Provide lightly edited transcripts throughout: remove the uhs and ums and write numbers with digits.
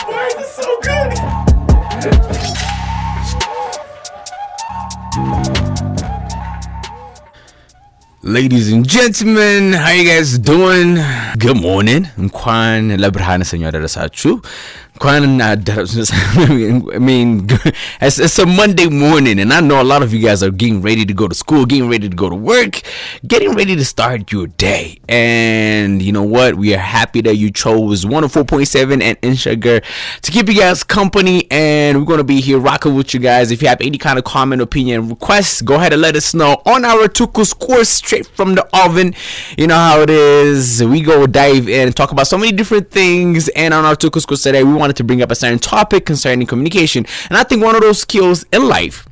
Why is this so good? Ladies and gentlemen, how you guys doing? Good morning. እንኳን ለብርሃነ ሰኞ አደረሳችሁ። I mean, it's a Monday morning, and I know a lot of you guys are getting ready to go to school, getting ready to go to work, getting ready to start your day. And you know what? We are happy that you chose 104.7 and Injera to keep you guys company, and we're going to be here rocking with you guys. If you have any kind of comment, opinion, requests, go ahead and let us know on our Tukus course straight from the oven. You know how it is. We go dive in and talk about so many different things, and on our Tukus course today, we wanted to bring up a certain topic concerning communication. And I think one of those skills in life,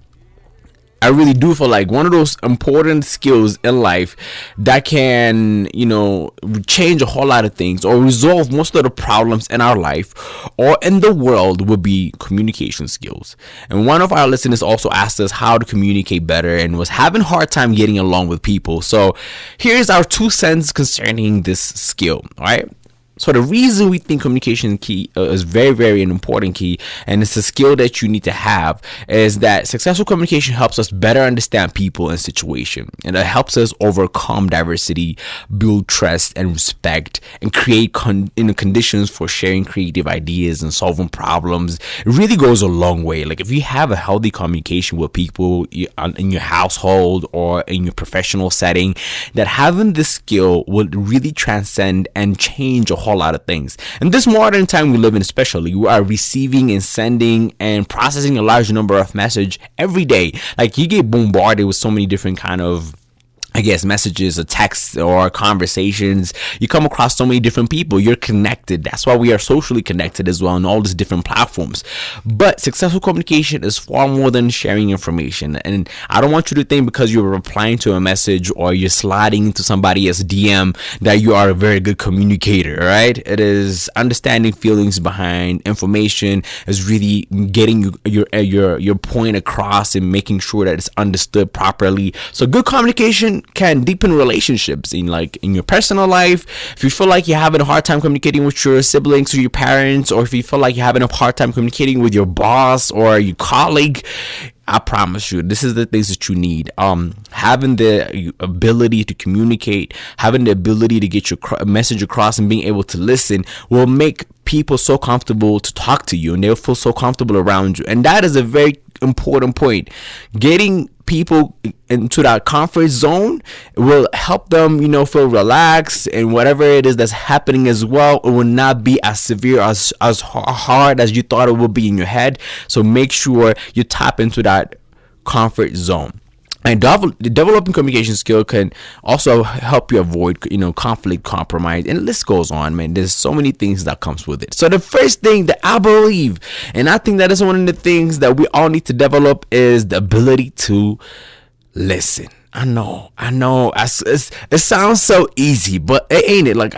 I really do feel like one of those important skills in life that can, you know, change a whole lot of things or resolve most of the problems in our life or in the world would be communication skills. And one of our listeners also asked us how to communicate better and was having a hard time getting along with people. So here's our 2 cents concerning this skill, all right? So the reason we think communication key is very, very an important key, and it's a skill that you need to have, is that successful communication helps us better understand people and situation, and it helps us overcome diversity, build trust and respect, and create conditions for sharing creative ideas and solving problems. It really goes a long way. Like if you have a healthy communication with people in your household or in your professional setting, that having this skill will really transcend and change a whole lot of things. In this modern time we live in, especially, we are receiving and sending and processing a large number of messages every day. Like you get bombarded with so many different kind of, I guess, messages or texts or conversations. You come across so many different people. You're connected. That's why we are socially connected as well on all these different platforms. But successful communication is far more than sharing information. And I don't want you to think because you're replying to a message or you're sliding into somebody's DM that you are a very good communicator, right? It is understanding feelings behind information, is really getting your point across and making sure that it's understood properly. So good communication can deepen relationships in your personal life. If you feel like you're having a hard time communicating with your siblings or your parents, or if you feel like you're having a hard time communicating with your boss or your colleague, I promise you, this is the things that you need. Having the ability to communicate, having the ability to get your message across and being able to listen will make people so comfortable to talk to you, and they'll feel so comfortable around you. And that is a very important point. Getting people into that comfort zone will help them, feel relaxed, and whatever it is that's happening as well, it will not be as severe, as hard as you thought it would be in your head. So make sure you tap into that comfort zone. And developing communication skill can also help you avoid, conflict, compromise, and the list goes on, man. There's so many things that comes with it. So the first thing that I believe, and I think that is one of the things that we all need to develop, is the ability to listen. I know. It sounds so easy, but it ain't it. Like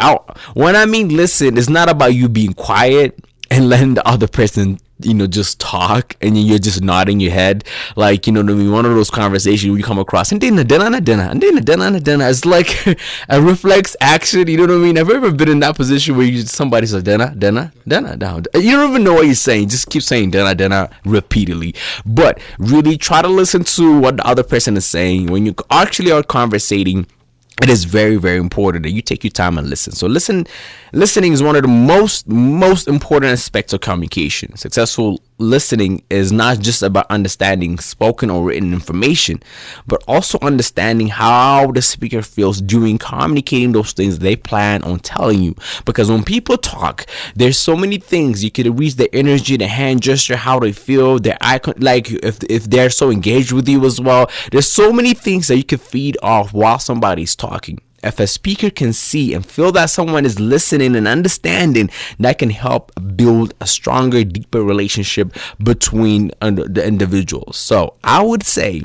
when I mean listen, it's not about you being quiet and letting the other person just talk and you're just nodding your head, like, what I mean, one of those conversations where you come across and then it's like a reflex action, you know what I mean? I've ever been in that position where somebody's like dana, you don't even know what you're saying, just keep saying dana repeatedly. But really try to listen to what the other person is saying. When you actually are conversating, it is very, very important that you take your time and listen. So listening is one of the most important aspects of communication. Successful listening is not just about understanding spoken or written information, but also understanding how the speaker feels during communicating those things they plan on telling you. Because when people talk, there's so many things you could read: their energy, their hand gesture, how they feel, their eye, like if they're so engaged with you as well. There's so many things that you can feed off while somebody's talking. If a speaker can see and feel that someone is listening and understanding, that can help build a stronger, deeper relationship between the individuals. So I would say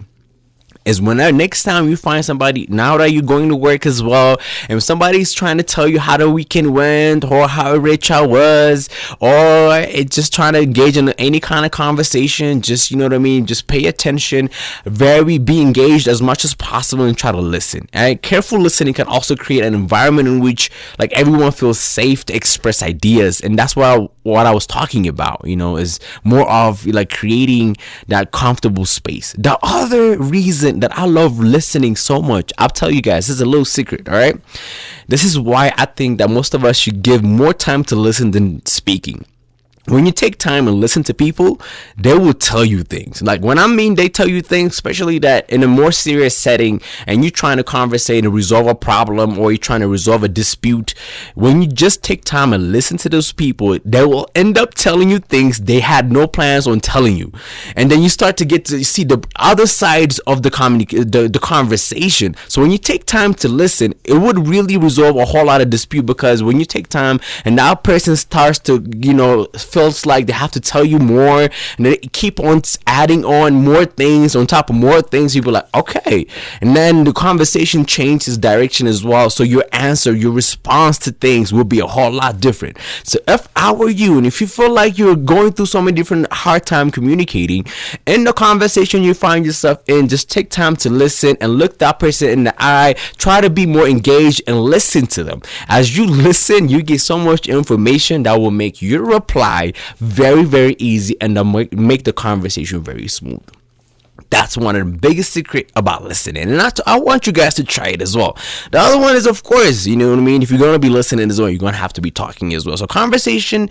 is when next time you find somebody, now that you're going to work as well, and somebody's trying to tell you how the weekend went or how rich I was, or it's just trying to engage in any kind of conversation, just, you know what I mean, just pay attention, be engaged as much as possible, and try to listen. And careful listening can also create an environment in which like everyone feels safe to express ideas, and that's what I was talking about, you know, is more of like creating that comfortable space. The other reason that I love listening so much, I'll tell you guys, this is a little secret, all right? This is why I think that most of us should give more time to listen than speaking. When you take time and listen to people, they will tell you things. Like when I mean they tell you things, especially that in a more serious setting and you're trying to conversate and resolve a problem, or you're trying to resolve a dispute, when you just take time and listen to those people, they will end up telling you things they had no plans on telling you. And then you start to get to see the other sides of the conversation. So when you take time to listen, it would really resolve a whole lot of dispute, because when you take time and that person starts to, you know, feels like they have to tell you more, and they keep on adding on more things on top of more things, you'll be like, okay. And then the conversation changes direction as well, so your answer, your response to things will be a whole lot different. So if I were you, and if you feel like you're going through so many different hard time communicating in the conversation you find yourself in, just take time to listen and look that person in the eye. Try to be more engaged and listen to them. As you listen, you get so much information that will make your reply very, very easy, and make the conversation very smooth. That's one of the biggest secret about listening, and I want you guys to try it as well. The other one is, of course, you know what I mean, if you're going to be listening as well, you're going to have to be talking as well. So conversation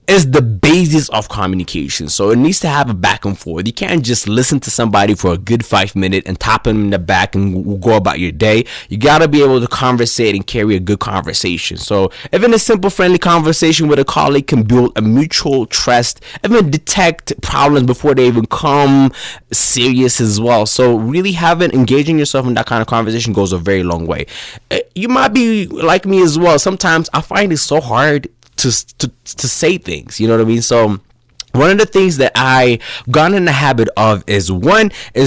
is the basis of communication, so it needs to have a back and forth. You can't just listen to somebody for a good 5 minutes and tap them in the back and go about your day. You gotta be able to conversate and carry a good conversation. So even a simple friendly conversation with a colleague can build a mutual trust, even detect problems before they even come serious as well. So really engaging yourself in that kind of conversation goes a very long way. You might be like me as well. Sometimes I find it so hard to say things, you know what I mean? So one of the things that I got in the habit of is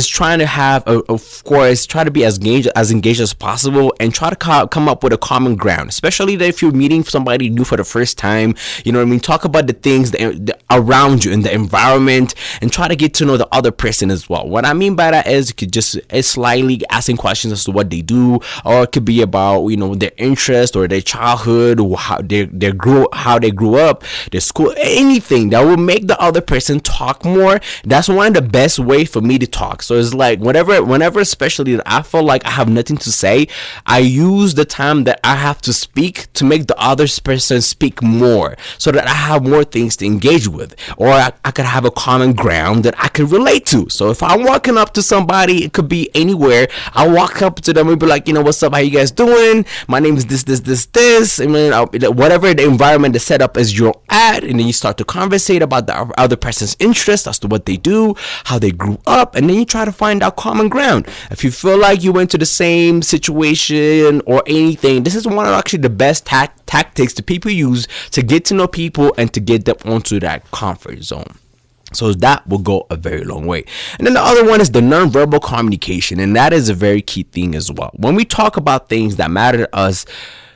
trying to have try to be as engaged as possible, and try to come up with a common ground, especially if you're meeting somebody new for the first time. You know what I mean? Talk about the things that around you in the environment, and try to get to know the other person as well. What I mean by that is, you could just slightly asking questions as to what they do, or it could be about, you know, their interest or their childhood, or how they grew up, their school, anything that will make the other person talk more. That's one of the best way for me to talk. So it's like whenever especially that I feel like I have nothing to say, I use the time that I have to speak to make the other person speak more, so that I have more things to engage with, or I could have a common ground that I can relate to. So if I'm walking up to somebody, it could be anywhere, I walk up to them and be like, you know, what's up, how you guys doing, my name is this, I mean, whatever the environment, the setup is you're at, and then you start to conversate about the other person's interest as to what they do, how they grew up, and then you try to find out common ground. If you feel like you went to the same situation or anything, this is one of actually the best tactics that people use to get to know people and to get them onto that comfort zone. So that will go a very long way. And then the other one is the nonverbal communication, and that is a very key thing as well. When we talk about things that matter to us,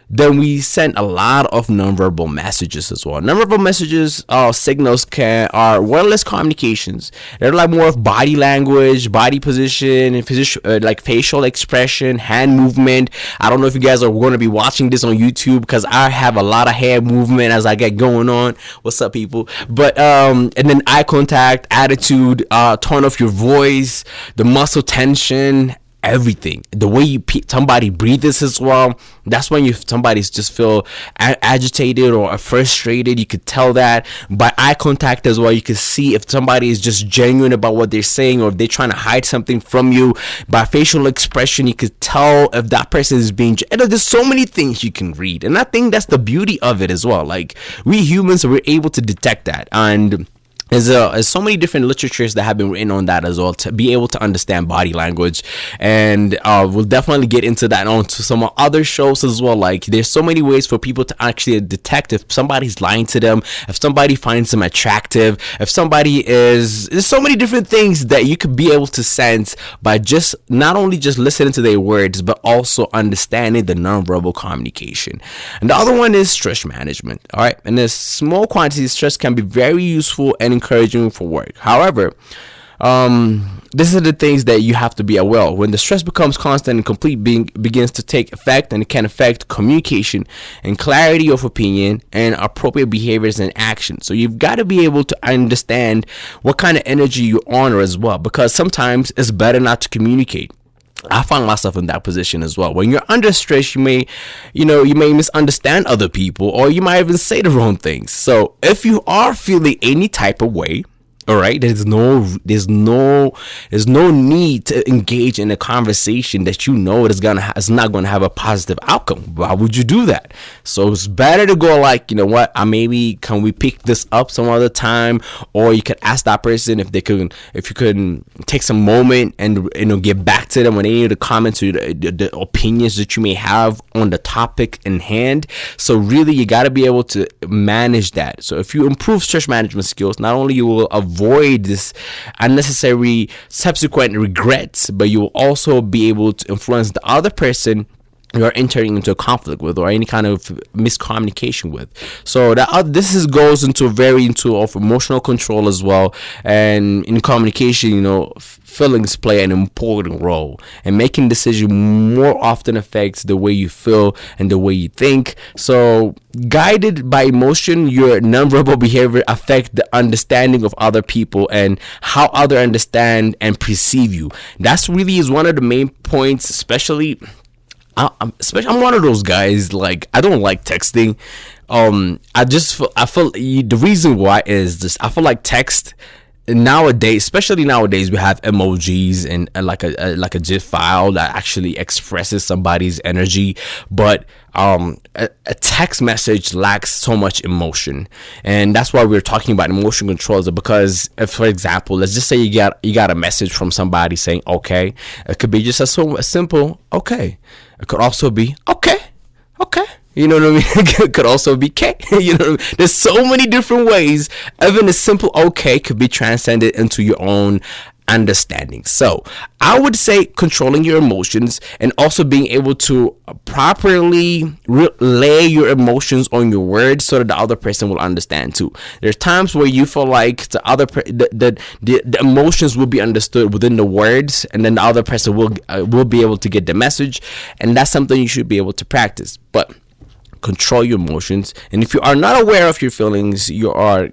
then we send a lot of nonverbal messages as well. Nonverbal messages, signals are wireless communications. They're like more of body language, body position, and like facial expression, hand movement. I don't know if you guys are going to be watching this on YouTube, because I have a lot of hand movement as I get going on. What's up, people? But and then eye contact, attitude, tone of your voice, the muscle tension, everything, the way somebody breathes as well. That's when somebody's just feel agitated or frustrated. You could tell that by eye contact as well. You could see if somebody is just genuine about what they're saying, or if they're trying to hide something from you. By facial expression, you could tell if that person is being, there's so many things you can read, and I think that's the beauty of it as well. Like, we humans, we're able to detect that. And there's so many different literatures that have been written on that as well, to be able to understand body language. And we'll definitely get into that on to some other shows as well. Like, there's so many ways for people to actually detect if somebody's lying to them, if somebody finds them attractive, if somebody is, there's so many different things that you could be able to sense by just not only just listening to their words, but also understanding the nonverbal communication. And the other one is stress management. All right, and this small quantity of stress can be very useful and encouraging for work. However, this are the things that you have to be aware of. When the stress becomes constant and complete, begins to take effect, and it can affect communication and clarity of opinion and appropriate behaviors and actions. So you've got to be able to understand what kind of energy you honor as well, because sometimes it's better not to communicate. I found myself in that position as well. When you're under stress, you may misunderstand other people, or you might even say the wrong things. So if you are feeling any type of way, all right, there's no need to engage in a conversation that you know it's not gonna have a positive outcome. Why would you do that? So it's better to go like, you know what, maybe can we pick this up some other time, or you could ask that person if you could take some moment and get back to them on any of the comments or the opinions that you may have on the topic in hand. So really, you got to be able to manage that. So if you improve stress management skills, not only you will avoid this unnecessary subsequent regrets, but you will also be able to influence the other person you're entering into a conflict with, or any kind of miscommunication with. So that goes into of emotional control as well. And in communication, feelings play an important role, and making decisions more often affects the way you feel and the way you think. So guided by emotion, your nonverbal behavior affect the understanding of other people and how others understand and perceive you. That's really is one of the main points, especially I'm one of those guys, like, I don't like texting. I feel the reason why is this. I feel like text nowadays, especially nowadays, we have emojis and like a GIF file that actually expresses somebody's energy, but a text message lacks so much emotion. And that's why we're talking about emotion controls, because if, for example, let's just say you got a message from somebody saying okay. It could be just a simple okay. It could also be okay. You know what I mean? It could also be K. You know, there's so many different ways. Even a simple okay could be transcended into your own understanding. So I would say controlling your emotions, and also being able to properly relay your emotions on your words, so that the other person will understand too. There's times where you feel like the emotions will be understood within the words, and then the other person will be able to get the message, and that's something you should be able to practice. But control your emotions, and if you are not aware of your feelings, you are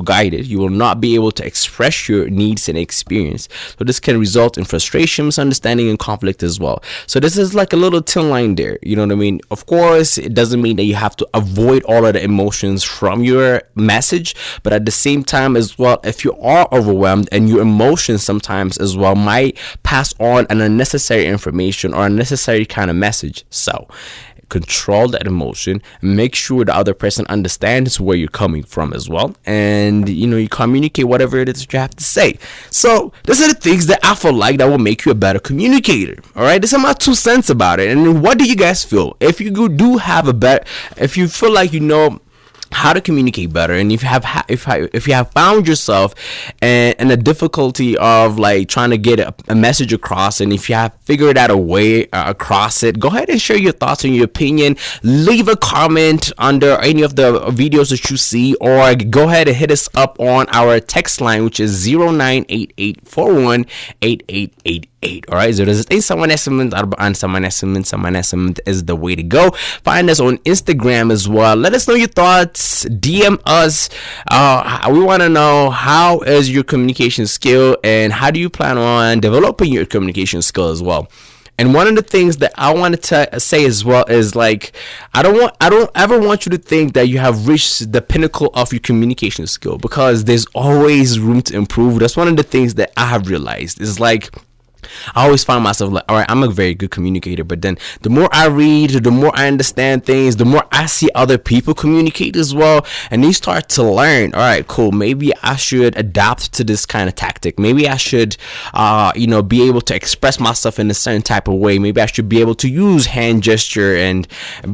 guided, you will not be able to express your needs and experience. So this can result in frustration, misunderstanding, and conflict as well. So this is like a little thin line there, you know what I mean? Of course, it doesn't mean that you have to avoid all of the emotions from your message, but at the same time as well, if you are overwhelmed, and your emotions sometimes as well might pass on an unnecessary information or unnecessary kind of message. So control that emotion, make sure the other person understands where you're coming from as well, and you communicate whatever it is that you have to say. So these are the things that I feel like that will make you a better communicator. All right, this is my 2 cents about it. And what do you guys feel? If you do have if you feel like how to communicate better, and if you have found yourself in a difficulty of like trying to get a message across, and if you have figured out a way across it, go ahead and share your thoughts and your opinion. Leave a comment under any of the videos that you see, or go ahead and hit us up on our text line, which is 0988418888. All right, so there's someone estimate is the way to go. Find us on Instagram as well. Let us know your thoughts. DM us. We want to know, how is your communication skill, and how do you plan on developing your communication skill as well? And one of the things that I wanted to say as well is, like, I don't ever want you to think that you have reached the pinnacle of your communication skill, because there's always room to improve. That's one of the things that I have realized is, like, I always find myself like, all right, I'm a very good communicator, but then the more I read, the more I understand things, the more I see other people communicate as well, and you start to learn, all right, cool, maybe I should adapt to this kind of tactic. Maybe I should, be able to express myself in a certain type of way. Maybe I should be able to use hand gesture and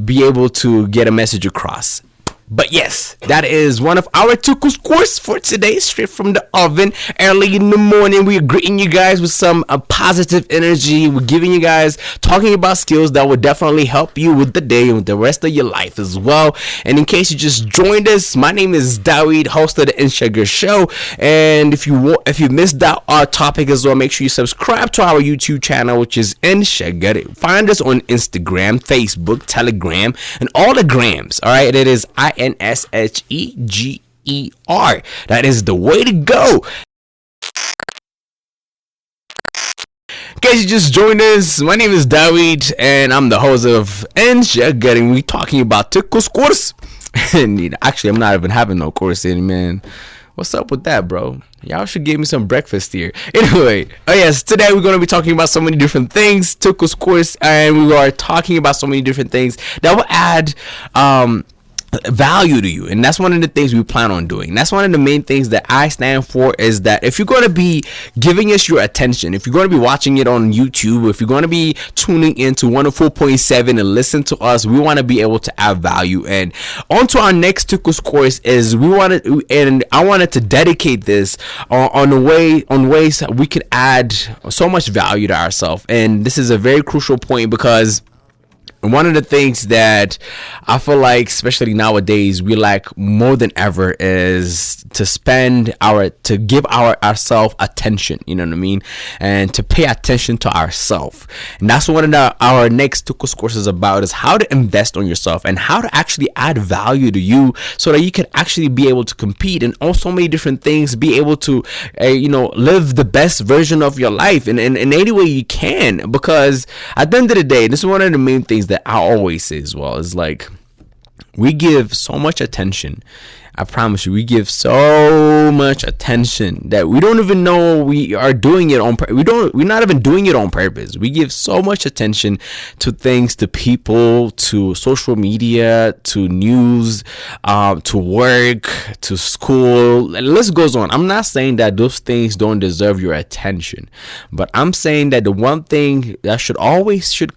be able to get a message across. But yes, that is one of our tukus course for today, straight from the oven, early in the morning. We're greeting you guys with some positive energy. We're giving you guys, talking about skills that will definitely help you with the day and with the rest of your life as well. And in case you just joined us, my name is Dawid, host of the Injera show. And if you missed out our topic as well, make sure you subscribe to our YouTube channel, which is Injera. Find us on Instagram, Facebook, Telegram, and all the grams. All right, it is INSHEGER. That is the way to go. In case you just joined us, my name is Dawid, and I'm the host of Injera, and we're talking about tukus course. And actually, I'm not even having no course in, man. What's up with that, bro? Y'all should give me some breakfast here. Anyway, yes, today we're going to be talking about so many different things, tukus course, and we are talking about so many different things that will add value to you, and that's one of the things we plan on doing. That's one of the main things that I stand for, is that if you're going to be giving us your attention, if you're going to be watching it on YouTube, if you're going to be tuning into 104.7 and listen to us, we want to be able to add value. And on to our next tukus course is I wanted to dedicate this on ways that we could add so much value to ourselves. And this is a very crucial point, because one of the things that I feel like, especially nowadays, we lack more than ever is to give ourselves attention, you know what I mean? And to pay attention to ourselves. And that's what our next tukus course is about, is how to invest on yourself and how to actually add value to you so that you can actually be able to compete in all so many different things, be able to, live the best version of your life in any way you can. Because at the end of the day, this is one of the main things that I always say as well, is like, we give so much attention. I promise you, we give so much attention that we don't even know we are doing it on purpose. We're not even doing it on purpose. We give so much attention to things, to people, to social media, to news, to work, to school. The list goes on. I'm not saying that those things don't deserve your attention, but I'm saying that the one thing that should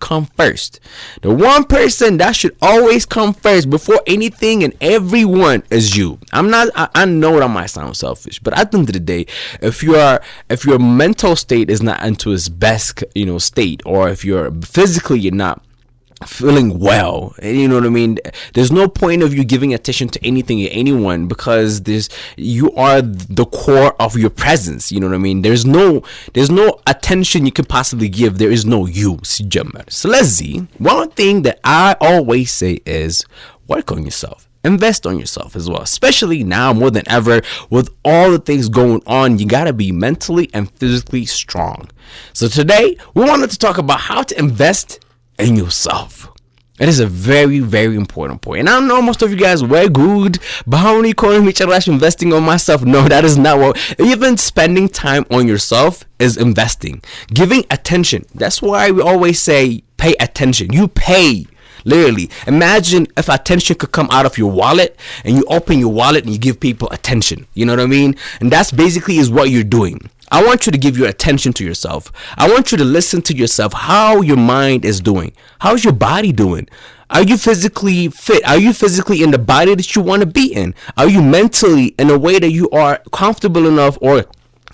come first, the one person that should always come first before anything and everyone, is you. I know that might sound selfish, but at the end of the day, if your mental state is not into its best, state, or if you're not feeling well, you know what I mean, there's no point of you giving attention to anything or anyone, because you are the core of your presence, you know what I mean. There's no attention you can possibly give. There is no you. So let's see. One thing that I always say is work on yourself. Invest on yourself as well, especially now more than ever with all the things going on. You gotta be mentally and physically strong. So today we wanted to talk about how to invest in yourself. It is a very, very important point. And I know most of you guys were good, but how many calling me investing on myself? No, that is not what. Even spending time on yourself is investing. Giving attention. That's why we always say pay attention. You pay. Literally, imagine if attention could come out of your wallet, and you open your wallet and you give people attention. You know what I mean? And that's basically is what you're doing. I want you to give your attention to yourself. I want you to listen to yourself, how your mind is doing. How's your body doing? Are you physically fit? Are you physically in the body that you want to be in? Are you mentally in a way that you are comfortable enough or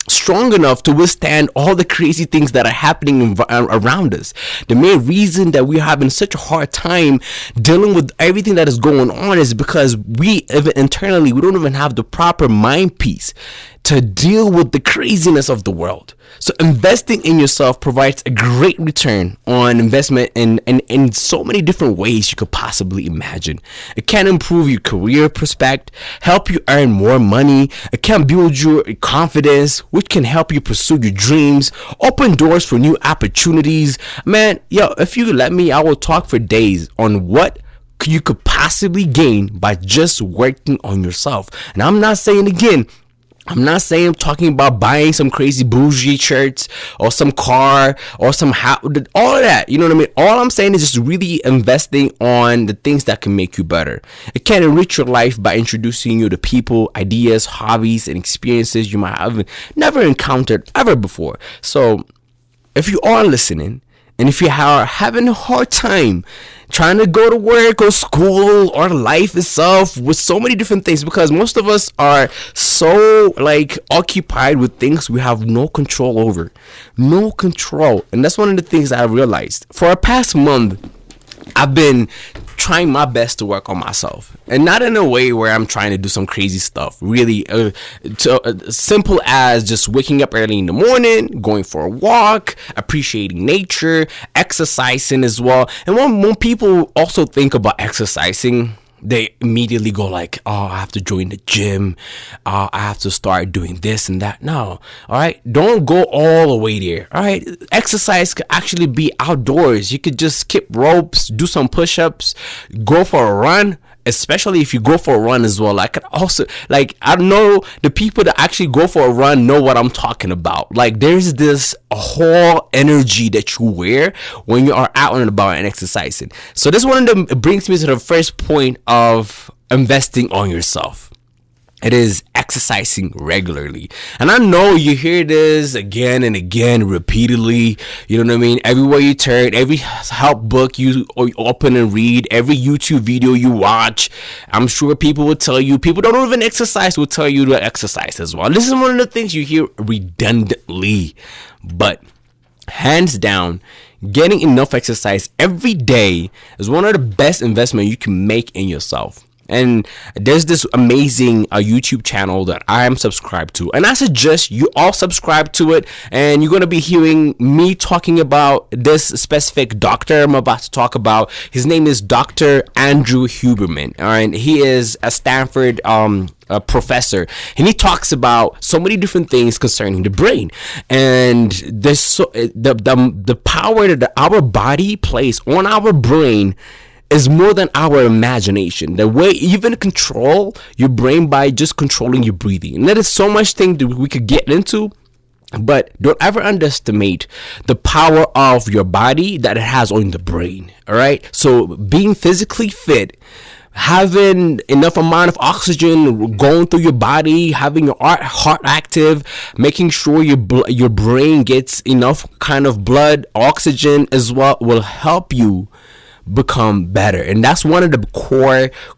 strong enough to withstand all the crazy things that are happening around us? The main reason that we're having such a hard time dealing with everything that is going on is because we don't even have the proper mind peace to deal with the craziness of the world. So investing in yourself provides a great return on investment in so many different ways you could possibly imagine. It can improve your career prospect, help you earn more money. It can build your confidence, which can help you pursue your dreams, open doors for new opportunities. Man, if you let me, I will talk for days on what you could possibly gain by just working on yourself. And I'm not saying, again, I'm not saying I'm talking about buying some crazy bougie shirts or some car or some house, all of that. You know what I mean? All I'm saying is just really investing on the things that can make you better. It can enrich your life by introducing you to people, ideas, hobbies, and experiences you might have never encountered ever before. So if you are listening, and if you are having a hard time trying to go to work or school or life itself with so many different things, because most of us are so like occupied with things we have no control over, and that's one of the things I realized. For a past month, I've been trying my best to work on myself, and not in a way where I'm trying to do some crazy stuff. Really, simple as just waking up early in the morning, going for a walk, appreciating nature, exercising as well. And when people also think about exercising, they immediately go like, oh, I have to join the gym. I have to start doing this and that. No. All right. Don't go all the way there. All right. Exercise could actually be outdoors. You could just skip ropes, do some push-ups, go for a run. Especially if you go for a run as well. I could also, like, I know the people that actually go for a run know what I'm talking about. Like, there's this whole energy that you wear when you are out and about and exercising. So this one of them brings me to the first point of investing on yourself. It is exercising regularly. And I know you hear this again and again repeatedly. You know what I mean? Everywhere you turn, every help book you open and read, every YouTube video you watch, I'm sure people will tell you, people don't even exercise will tell you to exercise as well. This is one of the things you hear redundantly. But hands down, getting enough exercise every day is one of the best investments you can make in yourself. And there's this amazing YouTube channel that I am subscribed to, and I suggest you all subscribe to it. And you're going to be hearing me talking about this specific doctor I'm about to talk about. His name is Dr. Andrew Huberman. All right, he is a Stanford a professor, and he talks about so many different things concerning the brain and this the power that our body plays on our brain is more than our imagination. The way you even control your brain by just controlling your breathing. And there is so much thing that we could get into, but don't ever underestimate the power of your body that it has on the brain. All right. So being physically fit, having enough amount of oxygen going through your body, having your heart active, making sure your brain gets enough kind of blood, oxygen as well, will help you become better. And that's one of the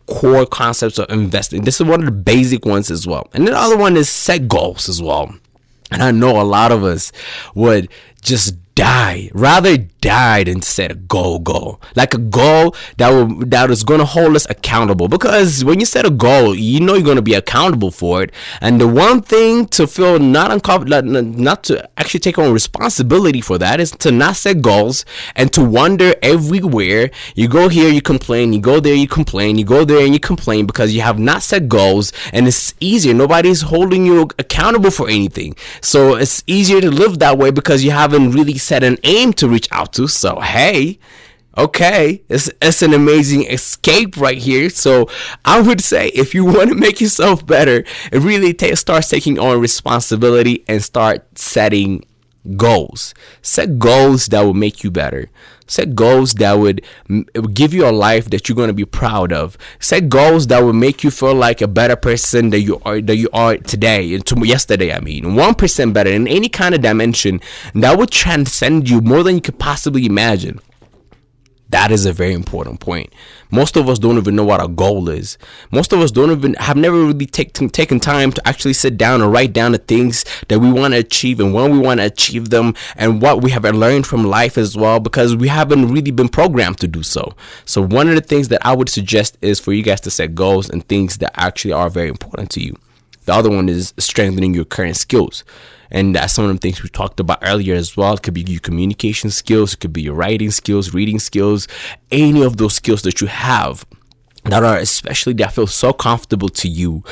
core concepts of investing. This is one of the basic ones as well. And the other one is set goals as well. And I know a lot of us would just rather die than set a goal, like a goal that is going to hold us accountable. Because when you set a goal, you know you're going to be accountable for it. And the one thing to feel not to actually take on responsibility for that is to not set goals and to wander everywhere. You go here, you complain, you go there, you complain, you go there and you complain because you have not set goals. And it's easier. Nobody's holding you accountable for anything. So it's easier to live that way because you haven't really set an aim to reach out to. So hey, okay, it's an amazing escape right here. So I would say if you want to make yourself better, it really starts taking on responsibility and start setting goals. Set goals that will make you better. Set goals that would give you a life that you're going to be proud of. Set goals that will make you feel like a better person that you are today and yesterday. 1% better in any kind of dimension that would transcend you more than you could possibly imagine. That is a very important point. Most of us don't even know what our goal is. Most of us have never really taken time to actually sit down and write down the things that we want to achieve and when we want to achieve them and what we have learned from life as well, because we haven't really been programmed to do so. So one of the things that I would suggest is for you guys to set goals and things that actually are very important to you. The other one is strengthening your current skills. And that's some of the things we talked about earlier as well. It could be your communication skills. It could be your writing skills, reading skills, any of those skills that you have that are especially that feel so comfortable to you.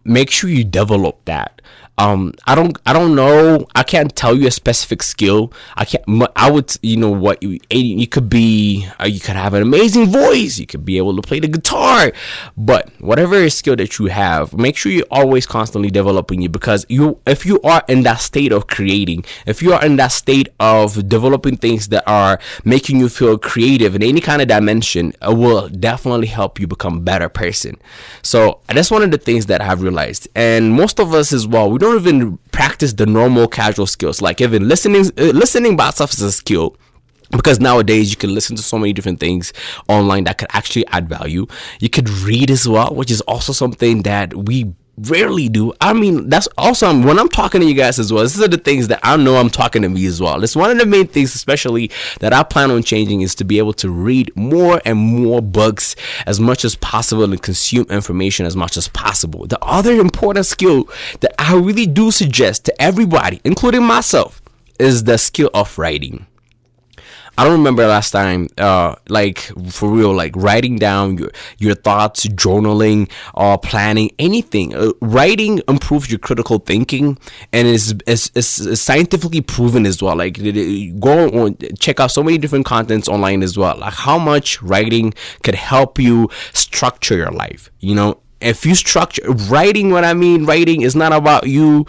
Make sure you develop that. I don't know. I can't tell you a specific skill. I would, you know what, you could be, you could have an amazing voice. You could be able to play the guitar, but whatever skill that you have, make sure you're always constantly developing it, because if you are in that state of creating, if you are in that state of developing things that are making you feel creative in any kind of dimension, it will definitely help you become a better person. So that's one of the things that I've realized. And most of us as well, we don't even practice the normal casual skills, like even listening by itself is a skill, because nowadays you can listen to so many different things online that could actually add value. You could read as well, which is also something that we rarely do. I mean, that's also when I'm talking to you guys as well, these are the things that I know I'm talking to me as well. It's one of the main things, especially, that I plan on changing, is to be able to read more and more books as much as possible and consume information as much as possible. The other important skill that I really do suggest to everybody, including myself, is the skill of writing. I don't remember last time, like for real, like writing down your thoughts, journaling, or planning, anything. Writing improves your critical thinking, and is scientifically proven as well. Like, go on, check out so many different contents online as well, like how much writing could help you structure your life. You know, if you structure writing, what I mean writing is not about you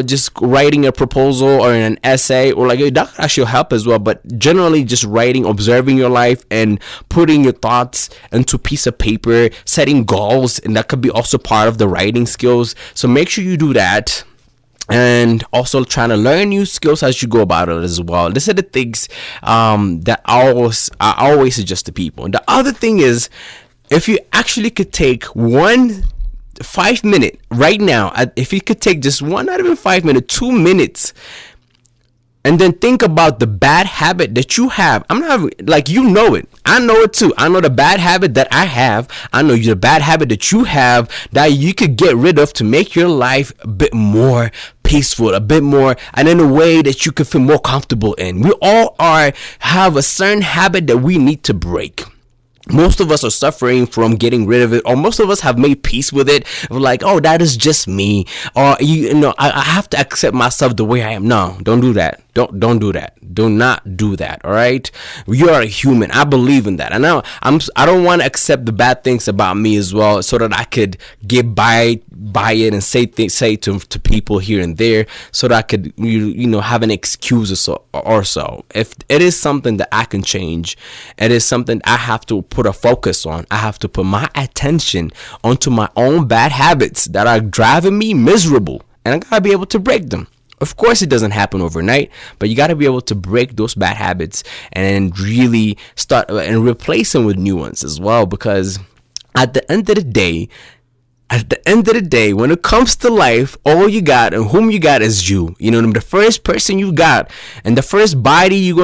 just writing a proposal or an essay, or like that could actually help as well, but generally just writing, observing your life and putting your thoughts into a piece of paper, setting goals, and that could be also part of the writing skills. So make sure you do that, and also trying to learn new skills as you go about it as well. These are the things that I always suggest to people. And the other thing is, if you actually could take 5 minutes right now, if you could take just one, not even 5 minutes, 2 minutes, and then think about the bad habit that you have. I'm not like, you know it. I know it too. I know the bad habit that I have. I know the bad habit that you have that you could get rid of to make your life a bit more peaceful, a bit more, and in a way that you could feel more comfortable in. We all have a certain habit that we need to break. Most of us are suffering from getting rid of it, or most of us have made peace with it. We're like, oh, that is just me, or you know, I have to accept myself the way I am. No, don't do that. Don't do that. Do not do that. All right, you are a human. I believe in that. I know I don't want to accept the bad things about me as well, so that I could get by it and say to people here and there, so that I could you know have an excuse or so. If it is something that I can change, it is something I have to put a focus on. I have to put my attention onto my own bad habits that are driving me miserable, and I gotta be able to break them. Of course, it doesn't happen overnight, but you got to be able to break those bad habits and really start and replace them with new ones as well. Because at the end of the day, when it comes to life, all you got and whom you got is you. You know, the first person you got and the first body you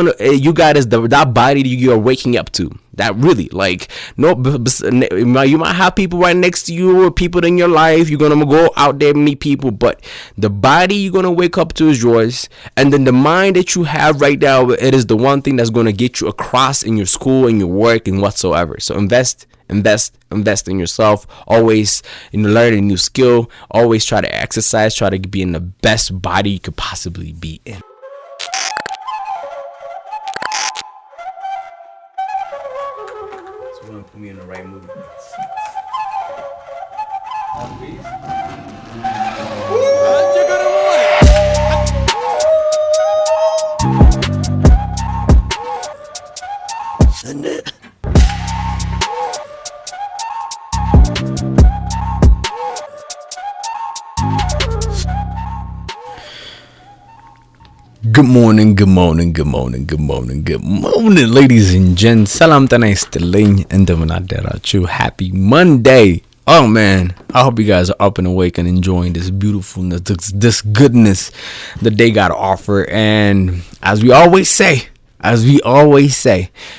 got is that body that you are waking up to. That really, like, no, you might have people right next to you or people in your life. You're gonna go out there and meet people, but the body you're gonna wake up to is yours, and then the mind that you have right now, it is the one thing that's gonna get you across in your school and your work and whatsoever. So invest in yourself. Always, you know, learn a new skill. Always try to exercise. Try to be in the best body you could possibly be in. So we're gonna put me in the right mood. Good morning, ladies and gents. Salam tanay stiling and demanaderachu. Happy Monday. Oh man, I hope you guys are up and awake and enjoying this beautifulness, this goodness that they got to offer. And as we always say, the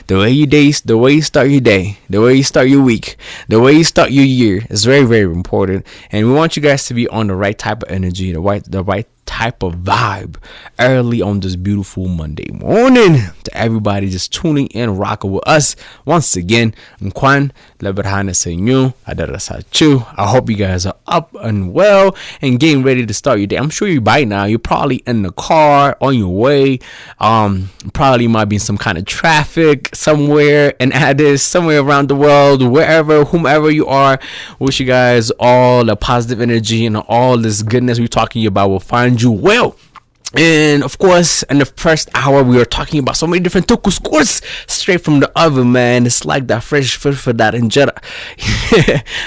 way you start your day, the way you start your week, the way you start your year is very, very important. And we want you guys to be on the right type of energy, the right type of vibe early on this beautiful Monday morning. To everybody just tuning in, rocking with us once again. Nkwan leberhana senyu adarasachu. I hope you guys are up and well and getting ready to start your day. I'm sure you by now you're probably in the car on your way. Probably might be in some kind of traffic somewhere in Addis, somewhere around the world, wherever, whomever you are. Wish you guys all the positive energy and all this goodness we're talking about will find you well. And of course, in the first hour, we were talking about so many different sooooooos straight from the oven, man. It's like that fresh fish for that injera.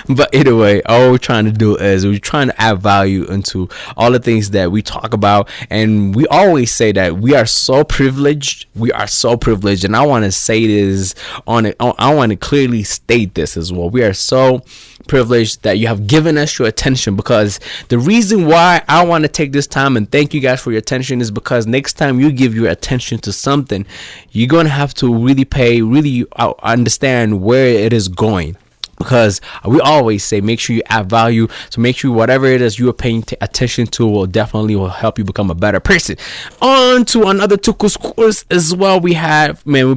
But anyway, all we're trying to do is we're trying to add value into all the things that we talk about. And we always say that we are so privileged. We are so privileged. And I want to say this on it. I want to clearly state this as well. We are so privileged that you have given us your attention, because the reason why I want to take this time and thank you guys for your attention is because next time you give your attention to something, you're going to have to really understand where it is going. Because we always say make sure you add value, so make sure whatever it is you are paying attention to will help you become a better person. On to another sooooooos as well. We've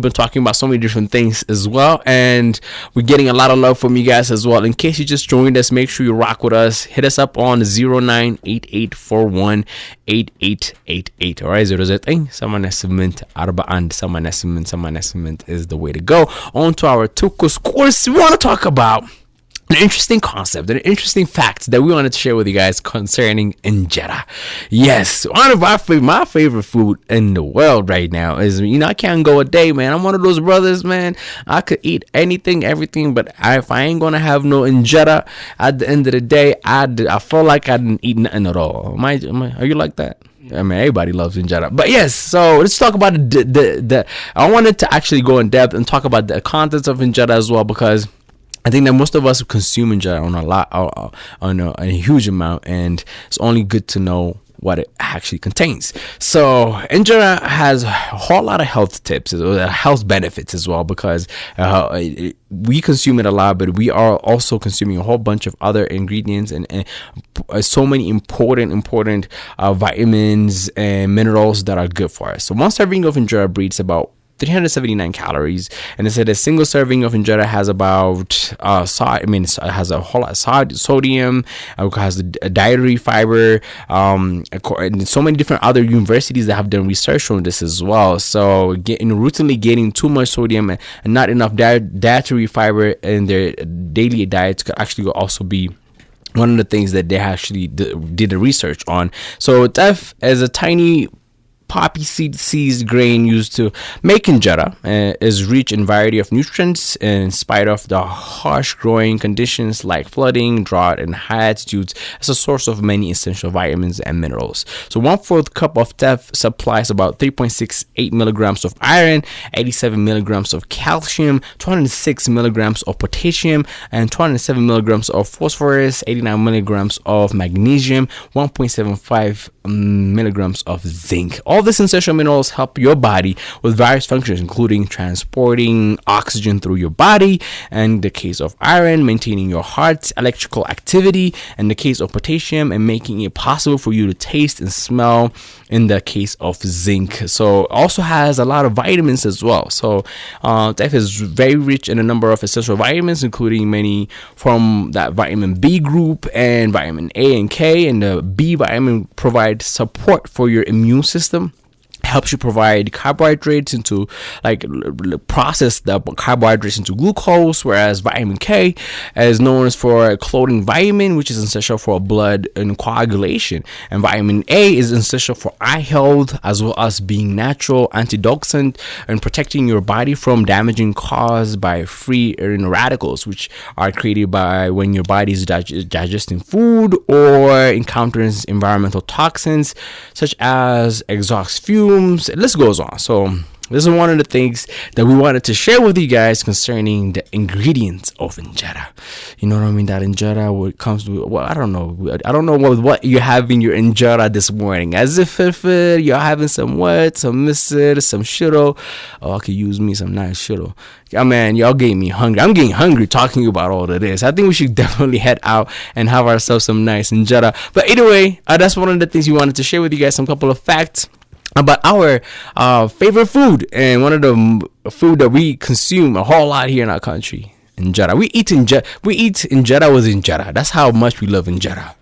been talking about so many different things as well, and we're getting a lot of love from you guys as well. In case you just joined us, make sure you rock with us. Hit us up on 0988418888. Alright, 09 is the way to go. On to our sooooooos. We want to talk about an interesting concept, an interesting fact that we wanted to share with you guys concerning injera. Yes, one of my favorite food in the world right now is, I can't go a day, man. I'm one of those brothers, man. I could eat anything, everything, but if I ain't gonna have no injera at the end of the day, I feel like I didn't eat nothing at all. Are you like that? I mean, everybody loves injera. But yes, so let's talk about I wanted to actually go in depth and talk about the contents of injera as well, because I think that most of us consume injera on a huge amount, and it's only good to know what it actually contains. So injera has a whole lot of health tips, health benefits as well, because we consume it a lot, but we are also consuming a whole bunch of other ingredients and so many important vitamins and minerals that are good for us. So one serving of injera breeds about 379 calories, and it said a single serving of injera has about it has a whole lot of sodium, has a dietary fiber, and so many different other universities that have done research on this as well. So routinely getting too much sodium and not enough dietary fiber in their daily diets could actually also be one of the things that they actually did the research on. So teff is a tiny poppy seed grain used to make injera, is rich in variety of nutrients in spite of the harsh growing conditions like flooding, drought, and high altitudes. It's a source of many essential vitamins and minerals. So 1/4 cup of teff supplies about 3.68 milligrams of iron, 87 milligrams of calcium, 206 milligrams of potassium, and 207 milligrams of phosphorus, 89 milligrams of magnesium, 1.75 milligrams of zinc. All these essential minerals help your body with various functions, including transporting oxygen through your body, and in the case of iron, maintaining your heart's electrical activity, in the case of potassium, and making it possible for you to taste and smell, in the case of zinc. So it also has a lot of vitamins as well. So teff is very rich in a number of essential vitamins, including many from that vitamin B group and vitamin A and K, and the B vitamin provides support for your immune system, helps you provide carbohydrates into process the carbohydrates into glucose, whereas vitamin K is known as for clotting vitamin, which is essential for blood and coagulation, and vitamin A is essential for eye health, as well as being natural antioxidant and protecting your body from damaging caused by free radicals, which are created by when your body is digesting food or encounters environmental toxins such as exhaust fumes. List goes on. So this is one of the things that we wanted to share with you guys concerning the ingredients of injera. You know what I mean? That injera, what comes with, well, I don't know what you have in your injera this morning. As if you're having some misir, some shiro. Oh, I could use me some nice shiro. Yeah, man, y'all getting me hungry. I'm getting hungry talking about all of this. I think we should definitely head out and have ourselves some nice injera. But anyway, that's one of the things we wanted to share with you guys. Some couple of facts about our favorite food, and one of the food that we consume a whole lot here in our country, injera. We eat injera with injera. That's how much we love injera.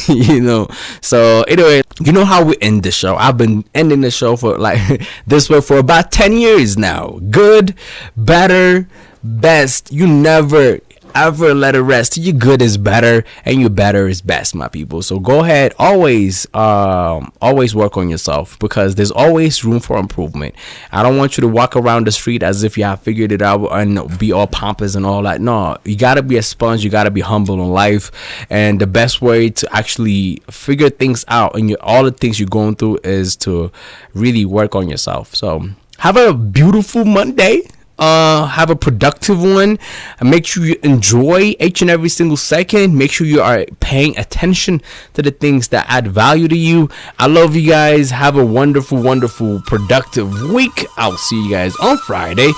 You know. So anyway, you know how we end the show. I've been ending the show for like this way for about 10 years now. Good, better, best. You never ever let it rest. Your good is better and your better is best, my people. So go ahead, always work on yourself, because there's always room for improvement. I don't want you to walk around the street as if you have figured it out and be all pompous and all that. No, you gotta be a sponge. You gotta be humble in life, and the best way to actually figure things out and all the things you're going through is to really work on yourself. So have a beautiful Monday. Have a productive one, and make sure you enjoy each and every single second. Make sure you are paying attention to the things that add value to you. I love you guys. Have a wonderful productive week. I'll see you guys on Friday.